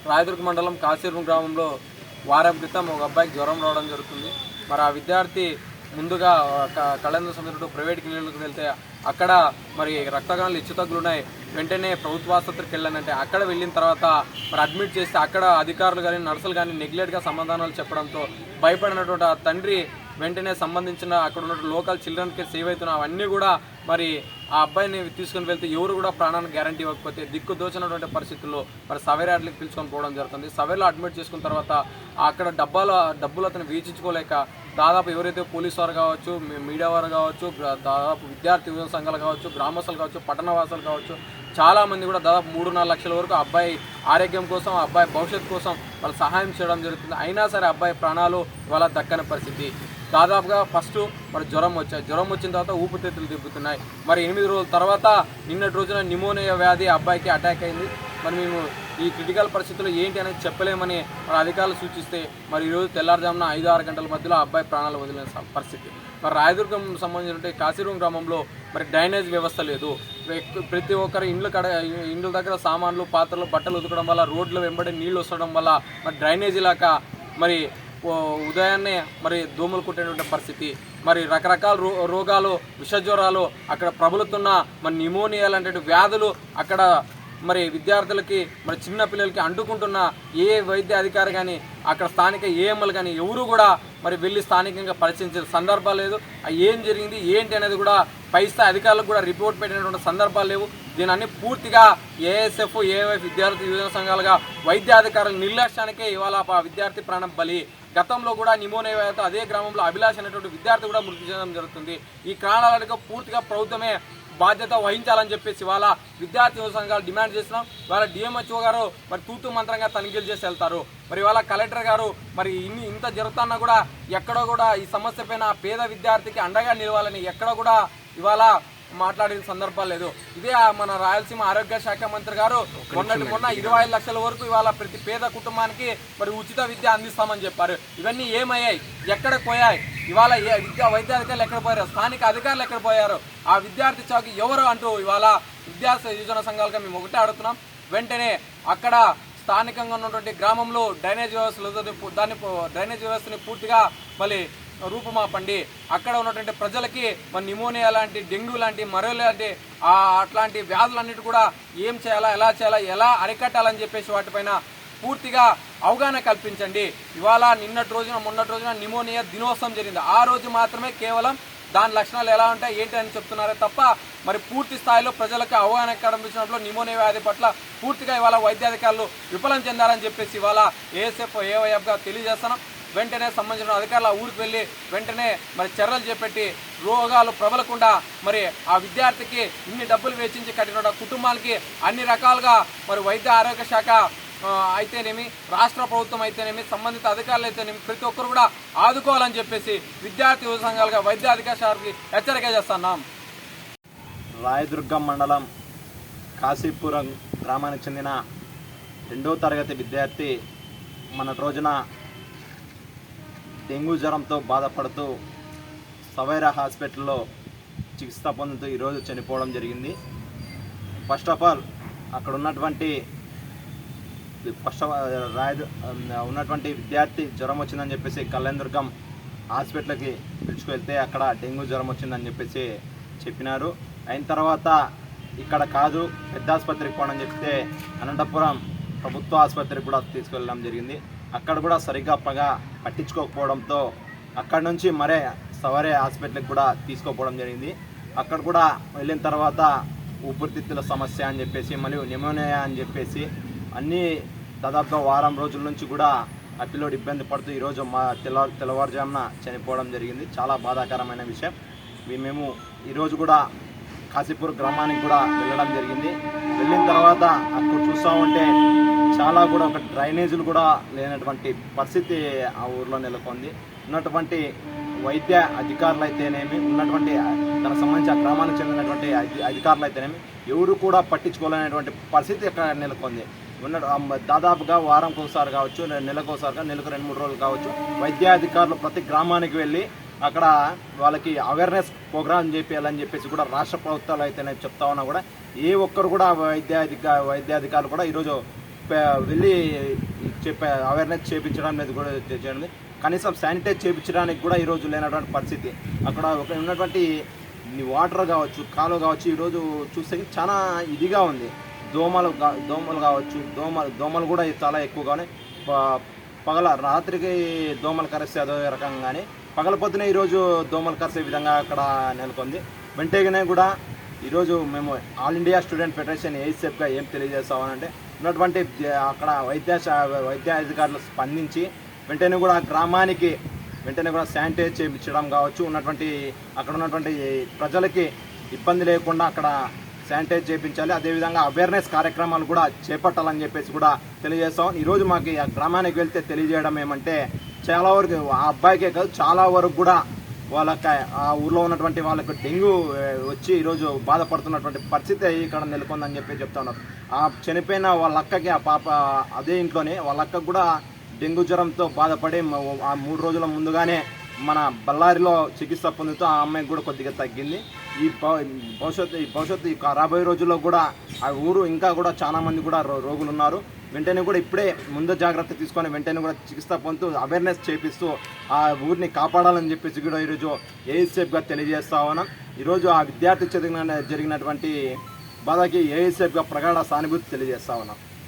రాయదుర్గ మండలం కాశీరం గ్రామంలో వారం క్రితం ఒక అబ్బాయికి జ్వరం రావడం జరుగుతుంది. మరి ఆ విద్యార్థి ముందుగా కళేంద్ర సంస్థ ప్రైవేట్ క్లినిక్కి వెళ్తే అక్కడ మరి రక్తగానాలు హెచ్చుతగ్గులున్నాయి, వెంటనే ప్రభుత్వ ఆసుపత్రికి వెళ్ళానంటే అక్కడ వెళ్ళిన తర్వాత మరి అడ్మిట్ చేస్తే అక్కడ అధికారులు కానీ నర్సులు కానీ నెగ్లెక్ట్గా సమాధానాలు చెప్పడంతో భయపడినటువంటి ఆ తండ్రి వెంటనే సంబంధించిన అక్కడ ఉన్న లోకల్ చిల్డ్రన్ కేర్ సేవ్ అవుతున్న అవన్నీ కూడా మరి ఆ అబ్బాయిని తీసుకుని వెళ్తే ఎవరు కూడా ప్రాణానికి గ్యారంటీ ఇవ్వకపోతే దిక్కు దోచినటువంటి పరిస్థితుల్లో మరి సవేర్యార్డ్కి పిలుచుకొని పోవడం జరుగుతుంది. సవేర్లో అడ్మిట్ చేసుకున్న తర్వాత అక్కడ డబ్బులు అతను వీచించుకోలేక దాదాపు ఎవరైతే పోలీసు వారు కావచ్చు, మీడియా వారు కావచ్చు, దాదాపు విద్యార్థి యువజన సంఘాలు కావచ్చు, గ్రామస్తులు కావచ్చు, పట్టణవాసులు కావచ్చు, చాలామంది కూడా దాదాపు 3-4 లక్షల వరకు అబ్బాయి ఆరోగ్యం కోసం, అబ్బాయి భవిష్యత్తు కోసం వాళ్ళు సహాయం చేయడం జరుగుతుంది. అయినా సరే అబ్బాయి ప్రాణాలు ఇవాళ దక్కని పరిస్థితి. దాదాపుగా ఫస్ట్ మరి జ్వరం వచ్చిన తర్వాత ఊపిరితిత్తులు తిప్పుతున్నాయి. మరి 8 రోజుల తర్వాత నిన్నటి రోజున న్యూమోనియా వ్యాధి అబ్బాయికి అటాక్ అయింది. మరి మేము ఈ క్రిటికల్ పరిస్థితుల్లో ఏంటి అనేది చెప్పలేమని మన అధికారులు సూచిస్తే మరి ఈరోజు తెల్లారుజామున 5-6 గంటల మధ్యలో అబ్బాయి ప్రాణాలు వదిలిన పరిస్థితి. మరి రాయదుర్గం సంబంధించిన కాశీరం గ్రామంలో మరి డ్రైనేజ్ వ్యవస్థ లేదు. ప్రతి ఒక్కరు ఇండ్ల దగ్గర సామాన్లు, పాత్రలు, బట్టలు ఉతకడం వల్ల రోడ్ల వెంబడి నీళ్లు వస్తడం వల్ల మరి డ్రైనేజీ లాక మరి ఉదయాన్నే మరి దోమలు కుట్టేటువంటి పరిస్థితి. మరి రకరకాల రోగాలు, విషజ్వరాలు అక్కడ ప్రబలుతున్న మరి న్యూమోనియా లాంటి వ్యాధులు అక్కడ మరి విద్యార్థులకి మరి చిన్న పిల్లలకి అంటుకుంటున్న ఏ వైద్య అధికారి కానీ అక్కడ స్థానిక ఏఎంఎల్ కానీ ఎవరు కూడా మరి వెళ్ళి స్థానికంగా పరిశీలించే సందర్భాలు లేదు. ఏం జరిగింది ఏంటి అనేది కూడా పై స్థాయి అధికారులకు కూడా రిపోర్ట్ పెట్టినటువంటి సందర్భాలు లేవు. దీన్ని పూర్తిగా ఏఎస్ఎఫ్, ఏవైఎఫ్ విద్యార్థి యువజన సంఘాలుగా వైద్యాధికారుల నిర్లక్ష్యానికే ఇవాళ విద్యార్థి ప్రాణం బలి. గతంలో కూడా న్యూమోనియా అదే గ్రామంలో అభిలాష్ అనేటువంటి విద్యార్థి కూడా మృతి చెందడం జరుగుతుంది. ఈ కారణాలకు పూర్తిగా ప్రభుత్వమే బాధ్యత వహించాలని చెప్పేసి ఇవాళ విద్యార్థి యువ సంఘాలు డిమాండ్ చేస్తున్నాం. ఇవాళ డిఎంహెచ్ఓ గారు మరి తూతు మంత్రంగా తనిఖీలు చేసి వెళ్తారు. మరి ఇవాళ కలెక్టర్ గారు మరి ఇంత జరుగుతున్నా కూడా ఎక్కడో కూడా ఈ సమస్య పైన పేద విద్యార్థికి అండగా నిలవాలని ఎక్కడో కూడా ఇవాళ మాట్లాడిన సందర్భాలు లేదు. ఇదే మన రాయలసీమ ఆరోగ్య శాఖ మంత్రి గారు మొన్న 25 లక్షల వరకు ఇవాళ ప్రతి పేద కుటుంబానికి మరి ఉచిత విద్య అందిస్తామని చెప్పారు. ఇవన్నీ ఏమయ్యాయి, ఎక్కడికి పోయాయి? ఇవాళ వైద్యాధికారులు ఎక్కడ పోయారు? స్థానిక అధికారులు ఎక్కడ పోయారు? ఆ విద్యార్థి చౌకి ఎవరు అంటూ ఇవాళ విద్యార్థి యువజన సంఘాలుగా మేము ఒకటే అడుగుతున్నాం. వెంటనే అక్కడ స్థానికంగా ఉన్నటువంటి గ్రామంలో డ్రైనేజ్ వ్యవస్థని పూర్తిగా మళ్ళీ రూపుమాపండి. అక్కడ ఉన్నటువంటి ప్రజలకి మన న్యూమోనియా లాంటి, డెంగ్యూ లాంటి, మరో లాంటి అట్లాంటి వ్యాధులన్నిటి కూడా ఏం చేయాలా, ఎలా చేయాలా, ఎలా అరికట్టాలని చెప్పేసి వాటిపైన పూర్తిగా అవగాహన కల్పించండి. ఇవాళ మొన్నటి రోజున న్యూమోనియా దినోత్సవం జరిగింది. ఆ రోజు మాత్రమే కేవలం దాని లక్షణాలు ఎలా ఉంటాయి ఏంటి అని చెప్తున్నారే తప్ప మరి పూర్తి స్థాయిలో ప్రజలకు అవగాహన కల్పించినప్పుడు న్యూమోనియా వ్యాధి పట్ల పూర్తిగా ఇవాళ వైద్యాధికారులు విఫలం చెందారని చెప్పేసి ఇవాళ ఏఎస్ఎఫ్, ఏవైఎఫ్గా తెలియజేస్తున్నాం. వెంటనే సంబంధించిన అధికారులు ఆ ఊరికి వెళ్ళి వెంటనే మరి చర్యలు చేపట్టి రోగాలు ప్రబలకుండా మరి ఆ విద్యార్థికి ఇన్ని డబ్బులు వెచ్చించి కట్టిన కుటుంబాలకి అన్ని రకాలుగా మరి వైద్య ఆరోగ్య శాఖ అయితేనేమి, రాష్ట్ర ప్రభుత్వం అయితేనేమి, సంబంధిత అధికారులు అయితేనేమి ప్రతి ఒక్కరు కూడా ఆదుకోవాలని చెప్పేసి విద్యార్థి యువ సంఘాలుగా వైద్య అధికార శాఖకి హెచ్చరిక చేస్తున్నాం. రాయదుర్గం మండలం కాశీపురం గ్రామానికి చెందిన 2వ తరగతి విద్యార్థి మన రోజున డెంగ్యూ జ్వరంతో బాధపడుతూ సవైరా హాస్పిటల్లో చికిత్స పొందుతూ ఈరోజు చనిపోవడం జరిగింది. ఫస్ట్ ఆఫ్ ఆల్ అక్కడ ఉన్నటువంటి విద్యార్థి జ్వరం వచ్చిందని చెప్పేసి కళ్యాణదుర్గం హాస్పిటల్కి పిలుచుకెళ్తే అక్కడ డెంగ్యూ జ్వరం వచ్చిందని చెప్పేసి చెప్పినారు. అయిన తర్వాత ఇక్కడ కాదు పెద్ద ఆసుపత్రికి పోవడం చెప్తే అనంతపురం ప్రభుత్వ ఆసుపత్రికి కూడా తీసుకెళ్ళడం జరిగింది. అక్కడ కూడా సరిగ్గా పట్టించుకోకపోవడంతో అక్కడ నుంచి మరే సవరే హాస్పిటల్కి కూడా తీసుకోపోవడం జరిగింది. అక్కడ కూడా వెళ్ళిన తర్వాత ఊపిరితిత్తుల సమస్య అని చెప్పేసి మరియు న్యూమోనియా అని చెప్పేసి అన్నీ దాదాపుగా వారం రోజుల నుంచి కూడా ఆ పిల్లోడు ఇబ్బంది పడుతూ ఈరోజు తెల్లవారుజామున చనిపోవడం జరిగింది. చాలా బాధాకరమైన విషయం. మేము ఈరోజు కూడా కాశీపూర్ గ్రామానికి కూడా వెళ్ళడం జరిగింది. వెళ్ళిన తర్వాత అక్కడ చూస్తామంటే చాలా కూడా ఒక డ్రైనేజీలు కూడా లేనటువంటి పరిస్థితి ఆ ఊర్లో నెలకొంది. ఉన్నటువంటి వైద్య అధికారులు అయితేనేమి, ఉన్నటువంటి దానికి సంబంధించి ఆ గ్రామానికి చెందినటువంటి అధికారులు అయితేనేమి ఎవరు కూడా పట్టించుకోలేనటువంటి పరిస్థితి అక్కడ నెలకొంది. దాదాపుగా వారంకి ఒకసారి కావచ్చు, నెలకు 2-3 రోజులు కావచ్చు, వైద్యాధికారులు ప్రతి గ్రామానికి వెళ్ళి అక్కడ వాళ్ళకి అవేర్నెస్ ప్రోగ్రామ్ చేయాలని చెప్పేసి కూడా రాష్ట్ర ప్రభుత్వాలు అయితేనే చెప్తా ఉన్నా కూడా ఏ ఒక్కరు కూడా వైద్యాధికారులు కూడా ఈరోజు వెళ్ళి చెప్పే అవేర్నెస్ చేయించడం అనేది కూడా చేయండి. కనీసం శానిటైజ్ చేయించడానికి కూడా ఈరోజు లేనటువంటి పరిస్థితి. అక్కడ ఒక ఉన్నటువంటి వాటర్ కావచ్చు, కాలువ కావచ్చు, ఈరోజు చూస్తే చాలా ఇదిగా ఉంది. దోమలు కావచ్చు, దోమలు కూడా చాలా ఎక్కువగానే రాత్రికి దోమలు కరిస్తే అదో రకంగానే పగల పొద్దునే ఈరోజు దోమలు కరిసే విధంగా అక్కడ నెలకొంది. వెంటనే కూడా ఈరోజు మేము ఆల్ ఇండియా స్టూడెంట్ ఫెడరేషన్ ఏఐసెఫ్గా ఏం తెలియజేస్తామనంటే, ఉన్నటువంటి అక్కడ వైద్య అధికారులు స్పందించి వెంటనే కూడా గ్రామానికి వెంటనే కూడా శానిటైజ్ చేయించడం కావచ్చు, అక్కడ ఉన్నటువంటి ప్రజలకి ఇబ్బంది లేకుండా అక్కడ శానిటైజ్ చేయించాలి. అదేవిధంగా అవేర్నెస్ కార్యక్రమాలు కూడా చేపట్టాలని చెప్పేసి కూడా తెలియజేస్తాం. ఈరోజు మాకు ఆ గ్రామానికి వెళ్తే తెలియజేయడం ఏమంటే, చాలా వరకు ఆ అబ్బాయికే కాదు చాలా వరకు కూడా వాళ్ళకి ఆ ఊర్లో ఉన్నటువంటి వాళ్ళకి డెంగ్యూ వచ్చి ఈరోజు బాధపడుతున్నటువంటి పరిస్థితి ఇక్కడ నెలకొందని చెప్పి చెప్తా ఉన్నారు. ఆ చనిపోయిన వాళ్ళ అక్కకి, ఆ పాప అదే ఇంట్లోనే వాళ్ళ అక్కకు కూడా డెంగ్యూ జ్వరంతో బాధపడి ఆ 3 రోజుల ముందుగానే మన బళ్ళారిలో చికిత్స పొందుతూ ఆ అమ్మాయికి కూడా కొద్దిగా తగ్గింది. ఈ భవిష్యత్తు రాబోయే రోజుల్లో కూడా ఆ ఊరు ఇంకా కూడా చాలా మంది కూడా రోగులు ఉన్నారు. వెంటనే కూడా ఇప్పుడే ముందు జాగ్రత్త తీసుకొని వెంటనే కూడా చికిత్స పొందుతూ అవేర్నెస్ చేపిస్తూ ఆ ఊరిని కాపాడాలని చెప్పేసి కూడా ఈరోజు ఏఐసెఫ్గా తెలియజేస్తా ఉన్నాం. ఈరోజు ఆ విద్యార్థి జరిగినటువంటి బాధకి ఏఐసెఫ్గా ప్రగాఢ సానుభూతి తెలియజేస్తా ఉన్నాం.